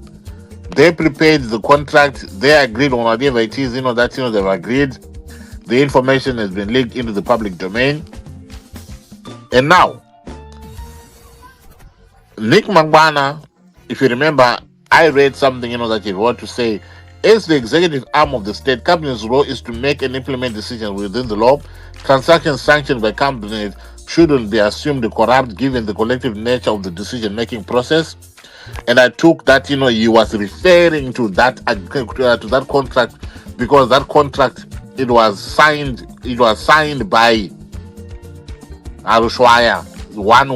They prepared the contract. They agreed on whatever it is, they've agreed. The information has been leaked into the public domain. And now, Nick Mangwana, if you remember, I read something, that he wrote to say, as the executive arm of the state, Cabinet's role is to make and implement decisions within the law. Transactions sanctioned by Cabinet shouldn't be assumed corrupt given the collective nature of the decision-making process. And I took that, he was referring to that contract, because that contract, it was signed by Arushwaya, one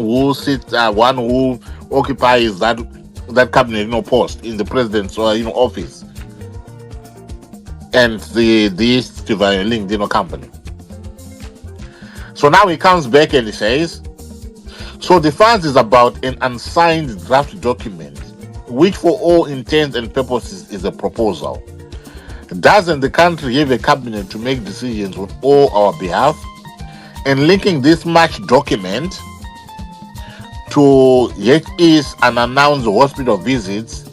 who occupies that cabinet post in the president's office, and the linked company. So now he comes back and he says, so the funds is about an unsigned draft document, which for all intents and purposes is a proposal. Doesn't the country have a cabinet to make decisions on all our behalf? And linking this much document to yet is unannounced hospital visits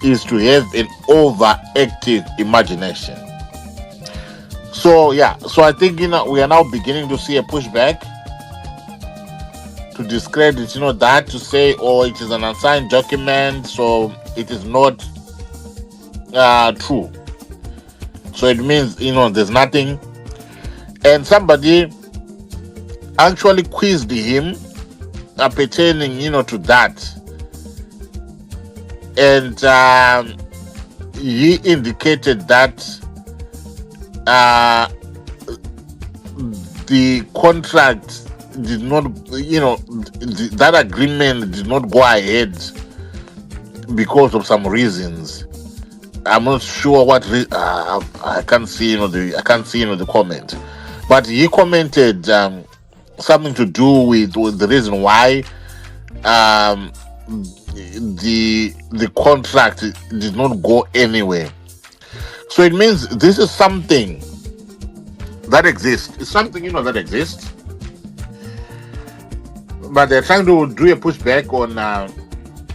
is to have an overactive imagination. So I think we are now beginning to see a pushback to discredit that, to say, oh, it is an unsigned document, so it is not true. So it means there's nothing. And somebody actually quizzed him pertaining to that, and he indicated that the contract did not, that agreement did not go ahead because of some reasons. I'm not sure what I can't see the comment, but he commented something to do with the reason why the contract did not go anywhere. So it means this is something that exists. It's something that exists, but they're trying to do a pushback on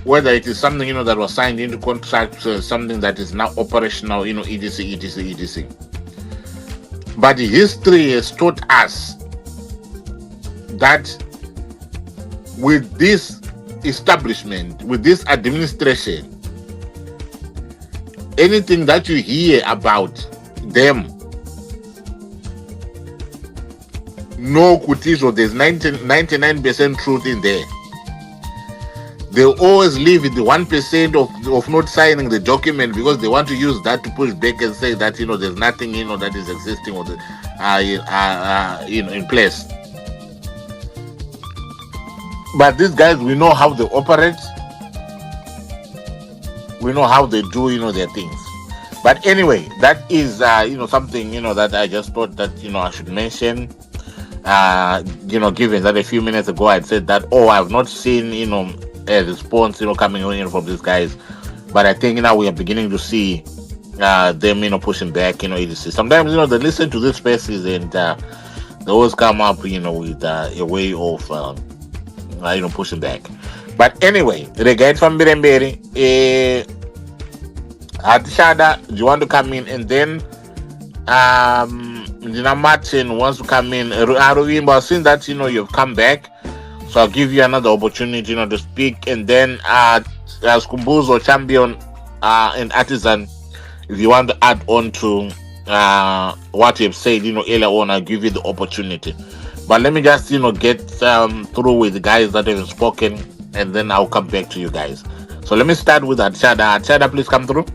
whether it is something that was signed into contract, something that is now operational, etc. But history has taught us that with this establishment, with this administration, anything that you hear about them, no kutizo, there's 99% truth in there. They always leave with the 1% of not signing the document because they want to use that to push back and say that there's nothing that is existing or in place. But these guys, we know how they operate. We know how they do their things. But anyway, that is something that I just thought that I should mention. Given that a few minutes ago I said that I've not seen a response coming in from these guys, but I think now we are beginning to see them pushing back. Sometimes they listen to these spaces and they always come up with a way of pushing back. But anyway, regard from Biremberi, Hatishada, do you want to come in? And then Martin wants to come in. I've seen that you've come back, so I'll give you another opportunity to speak. And then as Kumbuzo, Champion, and Artisan, if you want to add on to what you've said earlier on, I'll give you the opportunity. But let me just get through with the guys that have spoken, and then I'll come back to you guys. So let me start with Atshada. Atshada, please come through.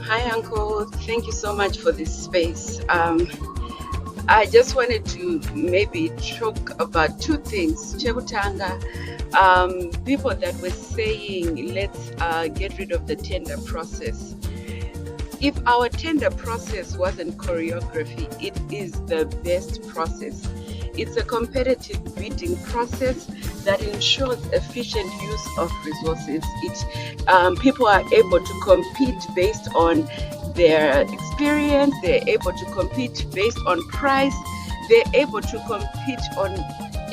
Hi, Uncle. Thank you so much for this space. I just wanted to maybe talk about two things. Chebutanga, people that were saying, let's get rid of the tender process. If our tender process wasn't choreography, it is the best process. It's a competitive bidding process that ensures efficient use of resources. People are able to compete based on their experience. They're able to compete based on price. They're able to compete on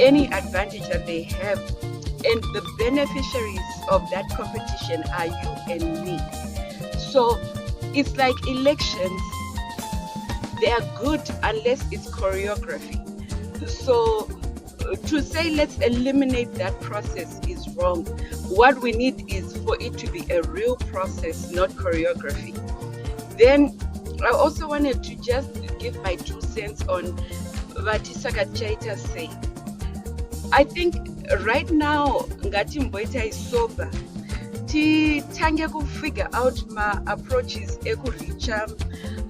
any advantage that they have. And the beneficiaries of that competition are you and me. So it's like elections. They are good unless it's choreography. So to say let's eliminate that process is wrong. What we need is for it to be a real process, not choreography. Then I also wanted to just give my 2 cents on what Isaka Chaita said. I think right now, Ngati Mboita is sober. Titange ku figure out my approaches ekuricha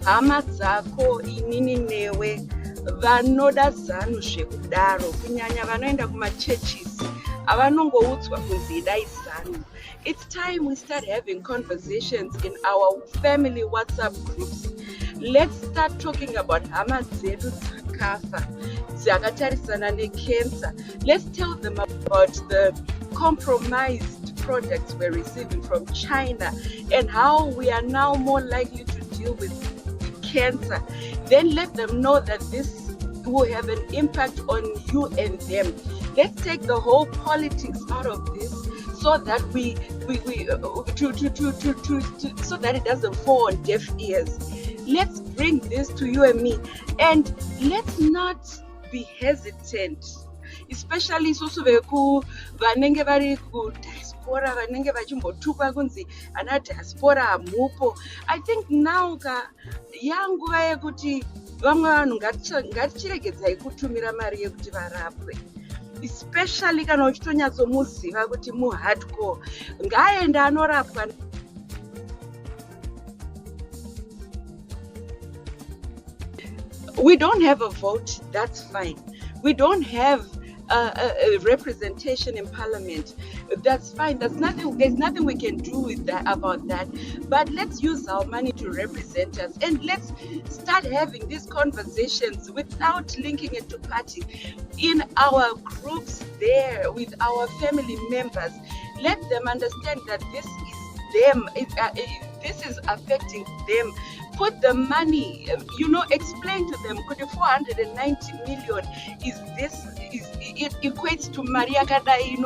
hama dzako inini newe vanoda zanu zvekudaro kunyanya vanoenda kumachurches avanongoudzwa kunzi idai zanu. It's time we start having conversations in our family WhatsApp groups. Let's start talking about hama dzedu dzakafa dzakatarisana necancer. Let's tell them about the compromised products we're receiving from China and how we are now more likely to deal with cancer. Then let them know that this will have an impact on you and them. Let's take the whole politics out of this, so that so that it doesn't fall on deaf ears. Let's bring this to you and me, and let's not be hesitant, especially isusu vanenge vari kudiaspora vanenge vachimbotukwa kunzi ana diaspora hamupo. I think now yanguva yekuti vamwe vanhu ngatichiregedzai kutumira mari yekuti varapwe, especially kana uchitonyatsomuziva kuti muhardcore, ngaaende anorapwa. We don't have a vote, that's fine. We don't have a representation in parliament, that's fine. There's nothing we can do with that, about that. But let's use our money to represent us, and let's start having these conversations without linking it to party. In our groups there, with our family members, let them understand that this is them, this is affecting them. Put the money, explain to them, 490 million it equates to Maria Kadai,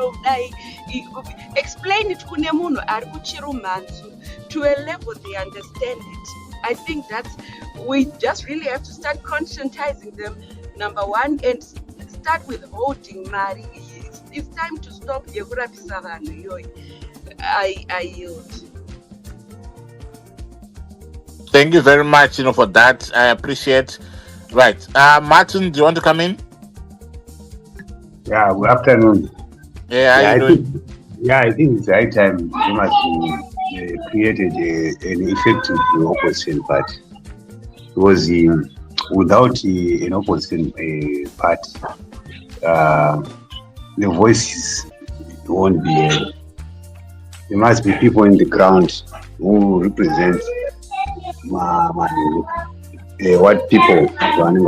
explain it kune munhu ari kuchirumanzu to a level they understand it. I think we just really have to start conscientizing them, number one, and start with holding Mari. It's time to stop yekurapisa vanhu iyoyi. I yield. Thank you very much, for that. I appreciate. Right. Martin, do you want to come in? Yeah, good afternoon. Yeah, I think it's the right time we must be created an effective opposition party. Because without an opposition party, the voices won't be heard. There must be people in the ground who represent what people zvanenge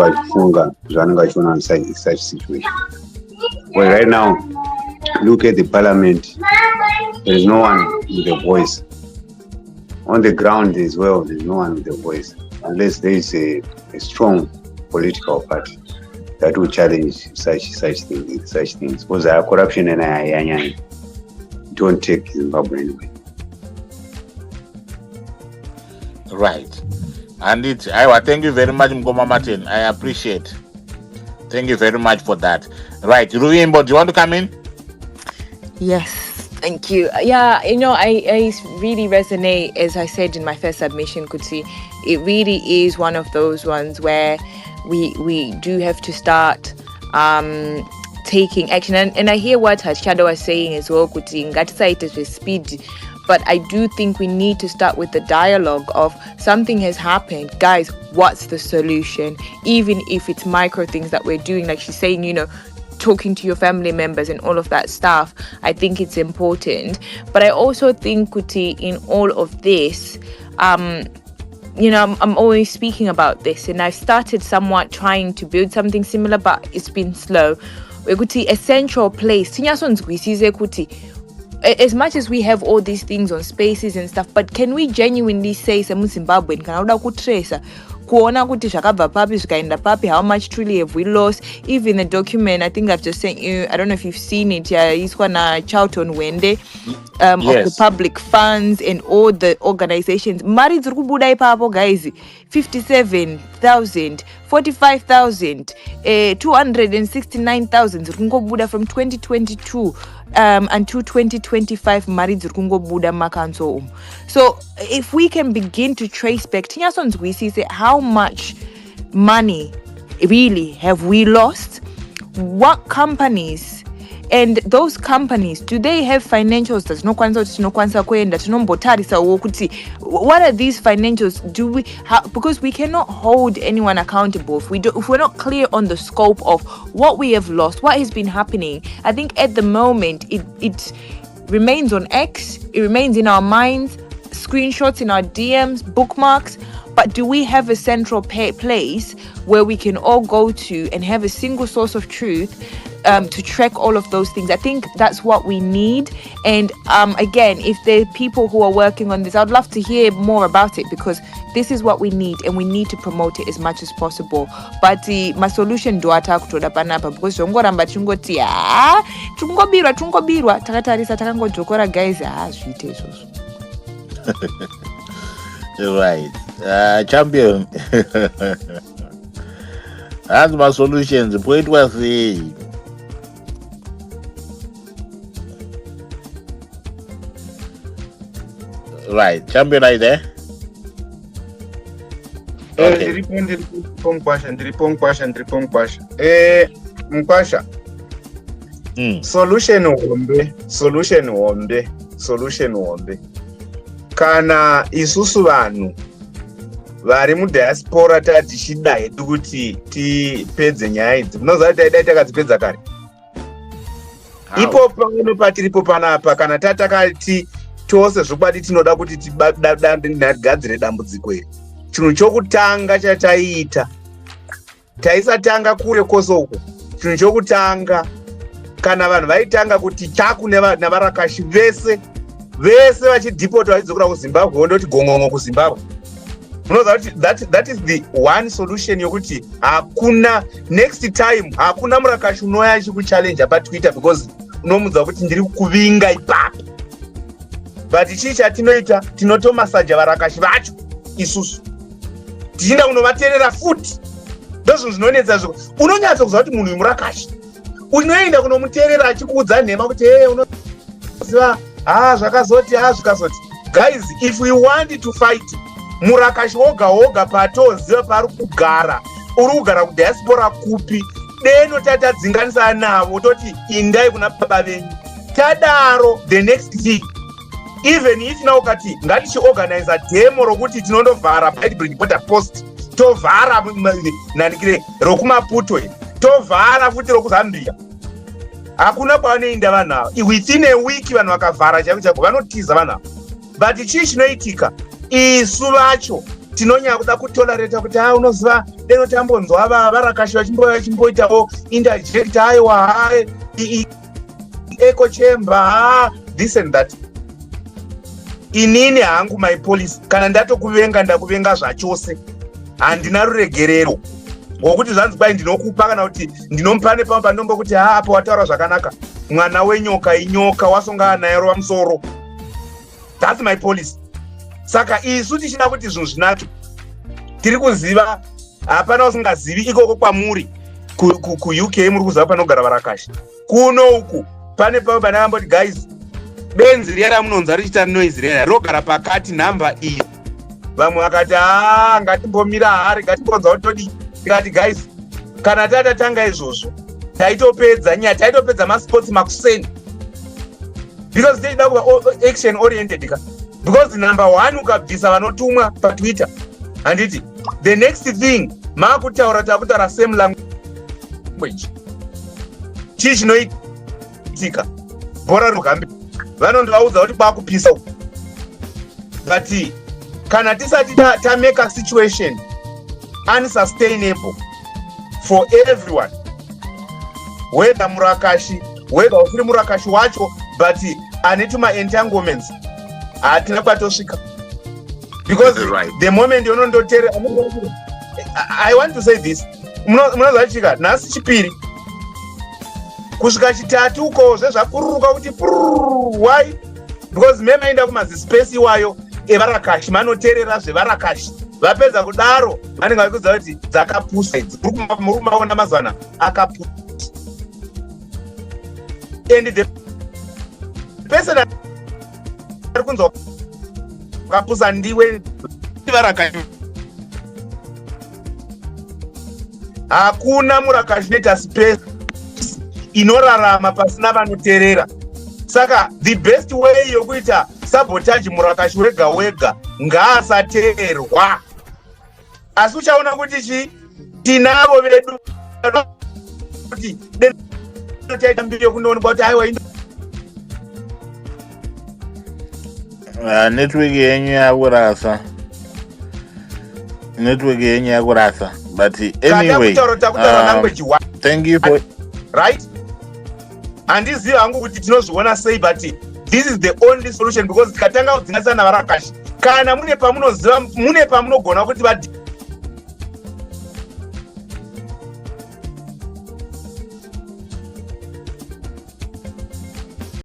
vachiona in such situation. Well, right now, look at the parliament. There is no one with a voice. On the ground as well, there is no one with a voice, unless there is a strong political party that will challenge such things. Because corruption and don't take Zimbabwe anyway. Right. And thank you very much, Mgoma Martin. I appreciate. Thank you very much for that. Right, Ruimbo, do you want to come in? Yes, thank you. Yeah, I really resonate, as I said in my first submission, Kutsi. It really is one of those ones where we do have to start taking action. And I hear what Shadow was saying as well, Kutsi. Ngatisaitis with speed. But I do think we need to start with the dialogue of something has happened. Guys, what's the solution? Even if it's micro things that we're doing, like she's saying, talking to your family members and all of that stuff, I think it's important. But I also think, Kuti, in all of this, I'm always speaking about this, and I've started somewhat trying to build something similar, but it's been slow. Kuti, a central place. Kuti, as much as we have all these things on spaces and stuff, but can we genuinely say Zimbabwean kana uda kutrace kuona kuti zvakabva papi zvikaenda papi, how much truly have we lost? Even the document I think I've just sent you, I don't know if you've seen it, yaiswa na Charlton Wende of the public funds and all the organizations. Mari dziri kubuda ipapo guys, 57,000, 45,000, 269,000 dziri kungobuda from 2022 until 2025 mari dziri kungobuda makanso. So if we can begin to trace back, we see how much money really have we lost, what companies, and those companies, do they have financials? What are these financials? Because we cannot hold anyone accountable if we're not clear on the scope of what we have lost, what has been happening. I think at the moment it remains on X, it remains in our minds, screenshots in our DMs, bookmarks. But do we have a central place where we can all go to and have a single source of truth to track all of those things? I think that's what we need. And again, if there are people who are working on this, I'd love to hear more about it, because this is what we need, and we need to promote it as much as possible. But my solution do atakutoda panapa, because zvongoramba chingoti tungobirwa takatarisa takangodzokora guys zviite izvozvo. Right. Champion. That's my solution. The point was right. Champion, are you there? Okay. Ndiripo Mkwasha. Mkwasha. Solution hombe. Kana isusu vanhu vari mudiaspora tichida hedu kuti tipedze nyaya idzi, munoziva kuti taidai takadzipedza kare. Ipo pano patiripo panapa, kana tatakati tose zvokwadi tinoda kuti tigadzire dambudziko iri, chinhu chokutanga chataita taisatanga kure kwosoko. Chinhu chokutanga, kana vanhu vaitanga kuti chaku navarakashi vese vachidhipota vachidzokera kuZimbabwe vondoti gongongo kuZimbabwe. Munoziva kuti that is the one solution yokuti hakuna next time hakuna murakashi unouya achikuchallenge paTwitter because unomudza kuti ndiri kuvinga ipapo. But chii chatinoita, tinotomasaja varakashi vacho isusu tichinda kunovateerera futi. Ndozvinhu zvinonetsa zviko. Unonyatsa kuziva kuti munhu uyu murakashi, unoenda kunomuteerera achikuudza nhema kuti unoziva zvakazoti zvikazoti. Guys, if we want to fight, murakashi woga patoziva paari kugara, uri kugara kudiaspora kupi, deno tatadzinganisa navo toti indai kuna baba venyu. Tadaro the next thing, even if now ukati ngatichiorganize demo rokuti tinondovhara Bridge Border Post, tovhara nanikire rokumaputo, tovhara futi rokuZambia, hakuna kwavanoenda vanhu ava. Within a week vanhu vakavhara chaiko vanotiza vanhu ava. But chii chinoitika, isu vacho tinonyanya kuda kutolerata kuti unoziva deno tambonzwa varakashi vachimboitawo interject aiwa echo chamber this and that. Inini hangu my police, kana ndatokuvenga ndakuvenga zvachose, handina ruregerero ngokuti zvanzi kwai ndinokupa kana kuti ndinomupane pamba ndombo kuti apo wataura zvakanaka, mwana wenyoka inyoka wasongana naye rova musoro. That's my policy. Saka isu tichida kuti zvinhu zvinacho tiri kuziva, hapana usingazivi ikoko kwamuri ku-UK muri kuziva panogara varakashi. Kuno uku pane pamba nakamboti guys, benzi riya ramunonza richita noise riya rogara pakati nhamba iyi. Vamwe vakati ngatimbomira hari, ngatimbonza kuti todi. Tikati guys, kana tatatanga izvozvo taitopedza nyaya, taitopedza masports makuseni, because tichida kuva action oriented ka. Because number one, ukabvisa vanotumwa paTwitter, handiti the next thing makutaura same language. Chii chinoitika, bhora rugambi vanondovaudza kuti kwakupisa uku. But kana tisati make a situation unsustainable for everyone, whether murakashi, whether usiri murakashi wacho, but anetuma entanglements, hatina kwatosvika. Because the moment unondoteera, I want to say this, munoziva chika nhasi chipiri kusvika chitatu uko zvezvapururuka kuti why? Because memaenda kumazispace iwayo evarakashi, manoteerera zvevarakashi, vapedza kudaro vanenge vachikuziva kuti dzakapusa idzi, muri kumaona mazana akapusa. And the person ari kunzwa akapusa ndiwe varakashi. Hakuna murakashi noita space inorarama pasina vanoteerera. Saka the best way yokuita sabotage murakashi wega ngaasateerwa. Asi uchaona kuti tinavo vedu kuti taita mbiri yokunoonekwa kuti aiwa network yenyu yakurasa. But anyway, thank you for right. Handiziva hangu kuti tinozviona sei, but this is the only solution, because tikatanga kudzingasana navarakashi kana mune pamunogona kuti